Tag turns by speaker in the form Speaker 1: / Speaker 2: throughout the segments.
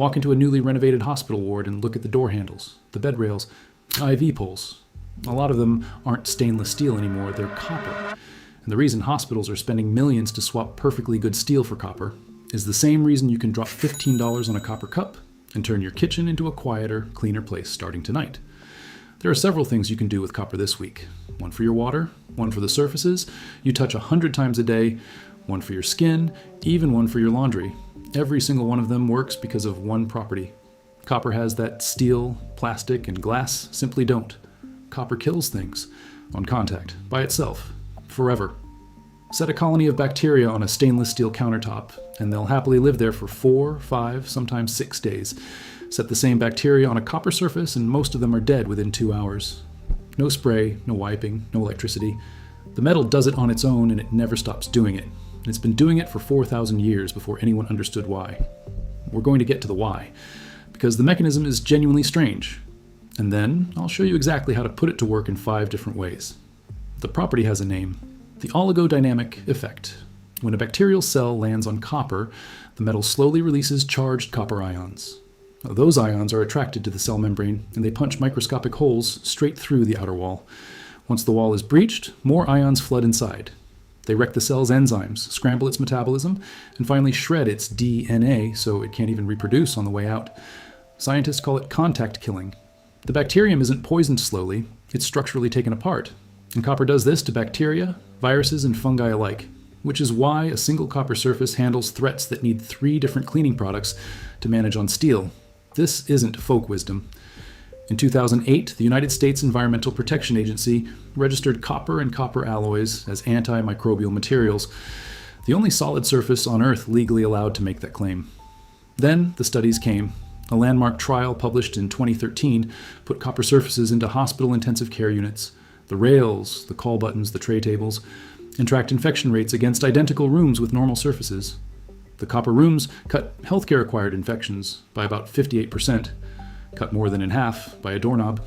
Speaker 1: Walk into a newly renovated hospital ward and look at the door handles, the bed rails, IV poles. A lot of them aren't stainless steel anymore, they're copper. And the reason hospitals are spending millions to swap perfectly good steel for copper is the same reason you can drop $15 on a copper cup and turn your kitchen into a quieter, cleaner place starting tonight. There are several things you can do with copper this week. One for your water, one for the surfaces you touch 100 times a day, one for your skin, even one for your laundry. Every single one of them works because of one property. Copper has that steel, plastic, and glass simply don't. Copper kills things on contact, by itself, forever. Set a colony of bacteria on a stainless steel countertop, and they'll happily live there for 4, 5, sometimes 6 days. Set the same bacteria on a copper surface, and most of them are dead within 2 hours. No spray, no wiping, no electricity. The metal does it on its own, and it never stops doing it. And it's been doing it for 4,000 years before anyone understood why. We're going to get to the why, because the mechanism is genuinely strange. And then I'll show you exactly how to put it to work in 5 different ways. The property has a name: the oligodynamic effect. When a bacterial cell lands on copper, the metal slowly releases charged copper ions. Now, those ions are attracted to the cell membrane, and they punch microscopic holes straight through the outer wall. Once the wall is breached, more ions flood inside. They wreck the cell's enzymes, scramble its metabolism, and finally shred its DNA so it can't even reproduce on the way out. Scientists call it contact killing. The bacterium isn't poisoned slowly, it's structurally taken apart. And copper does this to bacteria, viruses, and fungi alike, which is why a single copper surface handles threats that need 3 different cleaning products to manage on steel. This isn't folk wisdom. In 2008, the United States Environmental Protection Agency registered copper and copper alloys as antimicrobial materials, the only solid surface on Earth legally allowed to make that claim. Then the studies came. A landmark trial published in 2013 put copper surfaces into hospital intensive care units. The rails, the call buttons, the tray tables, and tracked infection rates against identical rooms with normal surfaces. The copper rooms cut healthcare-acquired infections by about 58%, cut more than in half by a doorknob.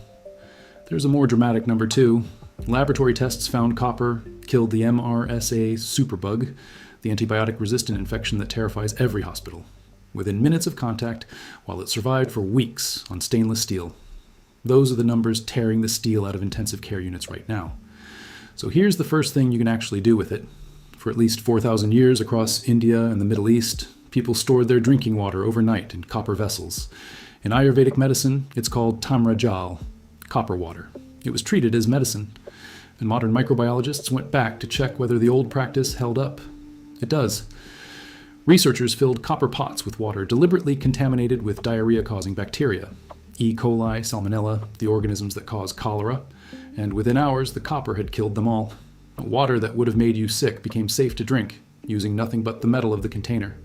Speaker 1: There's a more dramatic number too. Laboratory tests found copper killed the MRSA superbug, the antibiotic-resistant infection that terrifies every hospital, within minutes of contact, while it survived for weeks on stainless steel. Those are the numbers tearing the steel out of intensive care units right now. So here's the first thing you can actually do with it. For at least 4,000 years across India and the Middle East, people stored their drinking water overnight in copper vessels. In Ayurvedic medicine, it's called tamra jal, copper water. It was treated as medicine, and modern microbiologists went back to check whether the old practice held up. It does. Researchers filled copper pots with water deliberately contaminated with diarrhea-causing bacteria, E. coli, salmonella, the organisms that cause cholera, and within hours the copper had killed them all. Water that would have made you sick became safe to drink, using nothing but the metal of the container.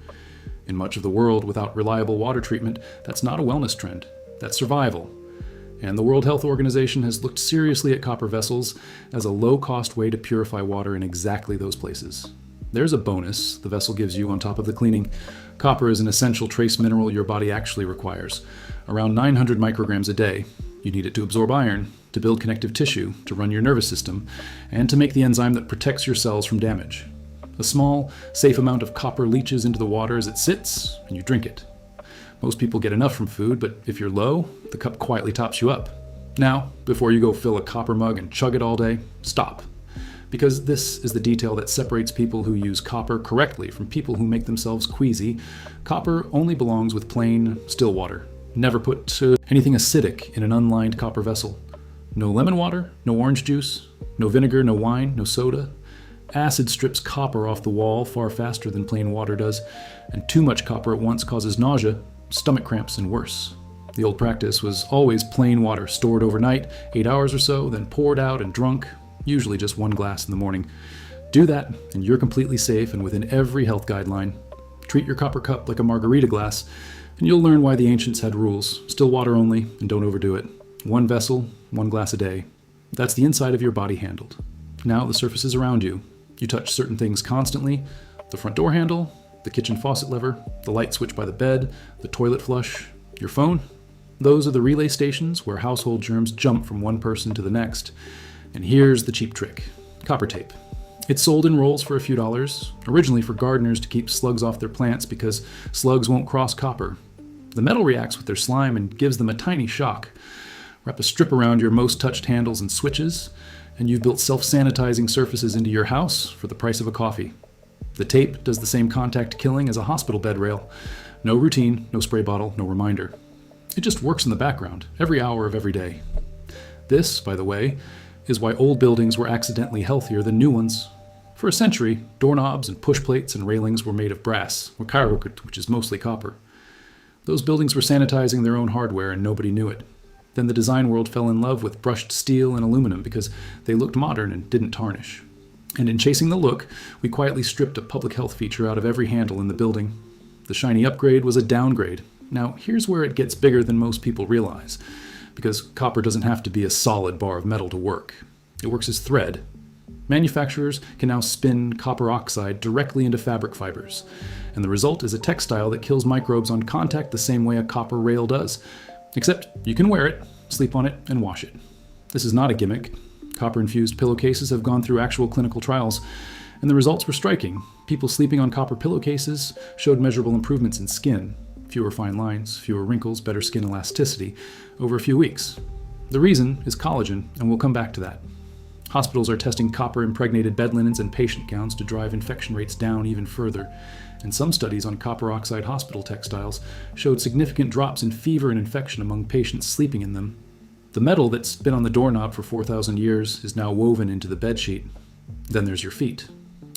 Speaker 1: In much of the world without reliable water treatment, that's not a wellness trend, that's survival. And the World Health Organization has looked seriously at copper vessels as a low-cost way to purify water in exactly those places. There's a bonus the vessel gives you on top of the cleaning. Copper is an essential trace mineral your body actually requires, around 900 micrograms a day. You need it to absorb iron, to build connective tissue, to run your nervous system, and to make the enzyme that protects your cells from damage. A small, safe amount of copper leaches into the water as it sits, and you drink it. Most people get enough from food, but if you're low, the cup quietly tops you up. Now, before you go fill a copper mug and chug it all day, stop. Because this is the detail that separates people who use copper correctly from people who make themselves queasy. Copper only belongs with plain, still water. Never put anything acidic in an unlined copper vessel. No lemon water, no orange juice, no vinegar, no wine, no soda. Acid strips copper off the wall far faster than plain water does, and too much copper at once causes nausea, stomach cramps, and worse. The old practice was always plain water stored overnight, 8 hours or so, then poured out and drunk, usually just 1 glass in the morning. Do that, and you're completely safe and within every health guideline. Treat your copper cup like a margarita glass, and you'll learn why the ancients had rules. Still water only, and don't overdo it. 1 vessel, 1 glass a day. That's the inside of your body handled. Now the surfaces around you. You touch certain things constantly: the front door handle, the kitchen faucet lever, the light switch by the bed, the toilet flush, your phone. Those are the relay stations where household germs jump from one person to the next. And here's the cheap trick: copper tape. It's sold in rolls for a few dollars, originally for gardeners to keep slugs off their plants because slugs won't cross copper. The metal reacts with their slime and gives them a tiny shock. Wrap a strip around your most touched handles and switches, and you've built self-sanitizing surfaces into your house for the price of a coffee. The tape does the same contact killing as a hospital bed rail. No routine, no spray bottle, no reminder. It just works in the background, every hour of every day. This, by the way, is why old buildings were accidentally healthier than new ones. For a century, doorknobs and push plates and railings were made of brass, or carrot, which is mostly copper. Those buildings were sanitizing their own hardware and nobody knew it. Then the design world fell in love with brushed steel and aluminum because they looked modern and didn't tarnish. And in chasing the look, we quietly stripped a public health feature out of every handle in the building. The shiny upgrade was a downgrade. Now, here's where it gets bigger than most people realize, because copper doesn't have to be a solid bar of metal to work. It works as thread. Manufacturers can now spin copper oxide directly into fabric fibers, and the result is a textile that kills microbes on contact the same way a copper rail does, except you can wear it, sleep on it, and wash it. This is not a gimmick. Copper-infused pillowcases have gone through actual clinical trials, and the results were striking. People sleeping on copper pillowcases showed measurable improvements in skin, fewer fine lines, fewer wrinkles, better skin elasticity over a few weeks. The reason is collagen, and we'll come back to that. Hospitals are testing copper-impregnated bed linens and patient gowns to drive infection rates down even further, and some studies on copper oxide hospital textiles showed significant drops in fever and infection among patients sleeping in them. The metal that's been on the doorknob for 4,000 years is now woven into the bedsheet. Then there's your feet.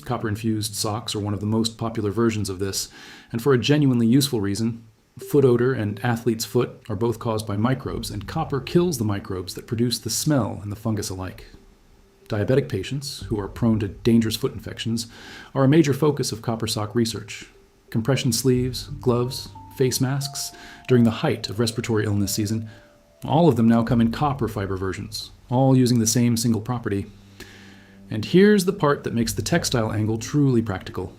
Speaker 1: Copper-infused socks are one of the most popular versions of this, and for a genuinely useful reason. Foot odor and athlete's foot are both caused by microbes, and copper kills the microbes that produce the smell and the fungus alike. Diabetic patients, who are prone to dangerous foot infections, are a major focus of copper sock research. Compression sleeves, gloves, face masks, during the height of respiratory illness season, all of them now come in copper fiber versions, all using the same single property. And here's the part that makes the textile angle truly practical.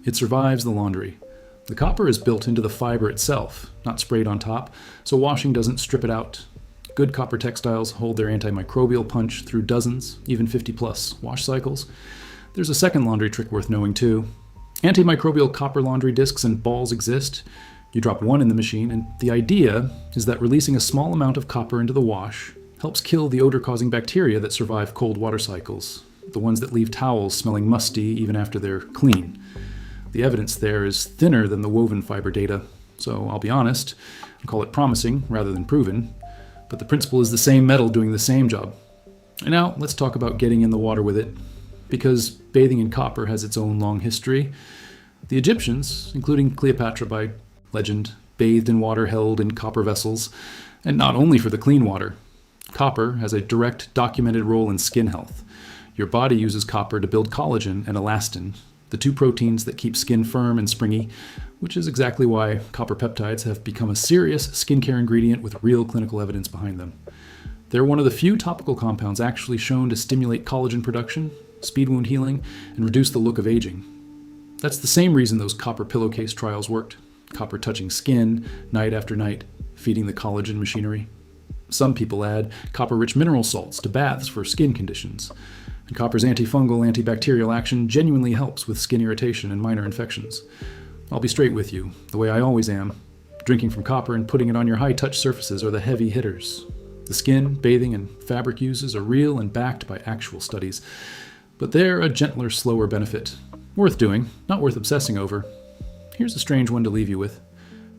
Speaker 1: It survives the laundry. The copper is built into the fiber itself, not sprayed on top, so washing doesn't strip it out. Good copper textiles hold their antimicrobial punch through dozens, even 50-plus wash cycles. There's a second laundry trick worth knowing too. Antimicrobial copper laundry discs and balls exist. You drop one in the machine, and the idea is that releasing a small amount of copper into the wash helps kill the odor-causing bacteria that survive cold water cycles, the ones that leave towels smelling musty even after they're clean. The evidence there is thinner than the woven fiber data, so I'll be honest and call it promising rather than proven, but the principle is the same metal doing the same job. And now let's talk about getting in the water with it, because bathing in copper has its own long history. The Egyptians, including Cleopatra by legend, bathed in water held in copper vessels, and not only for the clean water. Copper has a direct documented role in skin health. Your body uses copper to build collagen and elastin, the two proteins that keep skin firm and springy, which is exactly why copper peptides have become a serious skincare ingredient with real clinical evidence behind them. They're one of the few topical compounds actually shown to stimulate collagen production, speed wound healing, and reduce the look of aging. That's the same reason those copper pillowcase trials worked. Copper touching skin, night after night, feeding the collagen machinery. Some people add copper-rich mineral salts to baths for skin conditions. And copper's antifungal, antibacterial action genuinely helps with skin irritation and minor infections. I'll be straight with you, the way I always am. Drinking from copper and putting it on your high-touch surfaces are the heavy hitters. The skin, bathing, and fabric uses are real and backed by actual studies. But they're a gentler, slower benefit. Worth doing, not worth obsessing over. Here's a strange one to leave you with.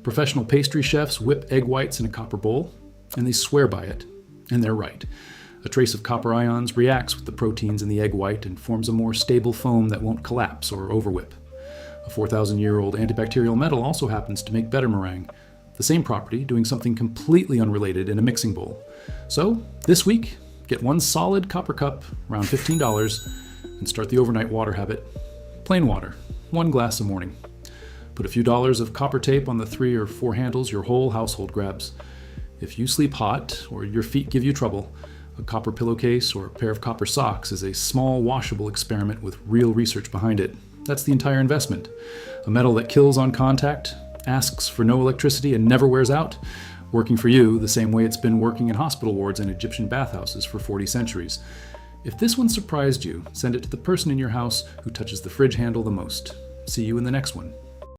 Speaker 1: Professional pastry chefs whip egg whites in a copper bowl, and they swear by it. And they're right. A trace of copper ions reacts with the proteins in the egg white and forms a more stable foam that won't collapse or overwhip. A 4,000-year-old antibacterial metal also happens to make better meringue, the same property doing something completely unrelated in a mixing bowl. So, this week, get one solid copper cup, around $15, and start the overnight water habit. Plain water, 1 glass a morning. Put a few dollars of copper tape on the 3 or 4 handles your whole household grabs. If you sleep hot or your feet give you trouble, a copper pillowcase or a pair of copper socks is a small washable experiment with real research behind it. That's the entire investment. A metal that kills on contact, asks for no electricity, and never wears out, working for you the same way it's been working in hospital wards and Egyptian bathhouses for 40 centuries. If this one surprised you, send it to the person in your house who touches the fridge handle the most. See you in the next one.